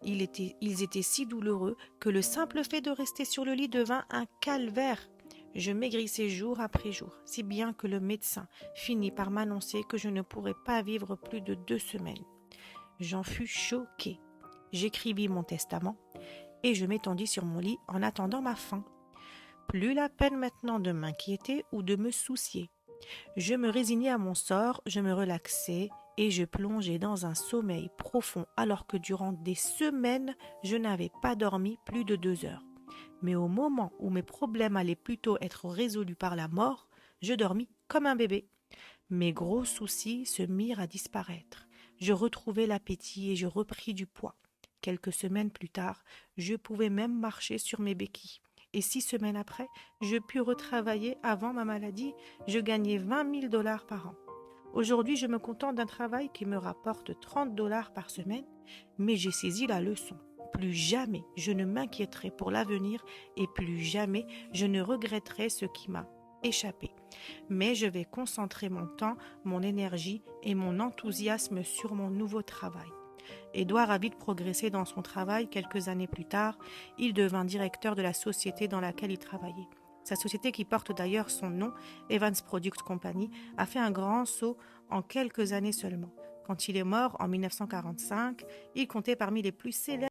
Ils étaient si douloureux que le simple fait de rester sur le lit devint un calvaire. Je maigrissais jour après jour, si bien que le médecin finit par m'annoncer que je ne pourrais pas vivre plus de 2 semaines. J'en fus choquée. J'écrivis mon testament et je m'étendis sur mon lit en attendant ma fin. Plus la peine maintenant de m'inquiéter ou de me soucier. Je me résignais à mon sort, je me relaxais et je plongeais dans un sommeil profond alors que durant des semaines, je n'avais pas dormi plus de 2 heures. Mais au moment où mes problèmes allaient plutôt être résolus par la mort, je dormis comme un bébé. Mes gros soucis se mirent à disparaître. Je retrouvai l'appétit et je repris du poids. Quelques semaines plus tard, je pouvais même marcher sur mes béquilles. Et 6 semaines après, je pus retravailler avant ma maladie. Je gagnais 20 000 $ par an. Aujourd'hui, je me contente d'un travail qui me rapporte 30 $ par semaine, mais j'ai saisi la leçon. Plus jamais je ne m'inquiéterai pour l'avenir et plus jamais je ne regretterai ce qui m'a échappé. Mais je vais concentrer mon temps, mon énergie et mon enthousiasme sur mon nouveau travail. Édouard a vite progressé dans son travail. Quelques années plus tard, il devint directeur de la société dans laquelle il travaillait. Sa société, qui porte d'ailleurs son nom, Evans Product Company, a fait un grand saut en quelques années seulement. Quand il est mort en 1945, il comptait parmi les plus célèbres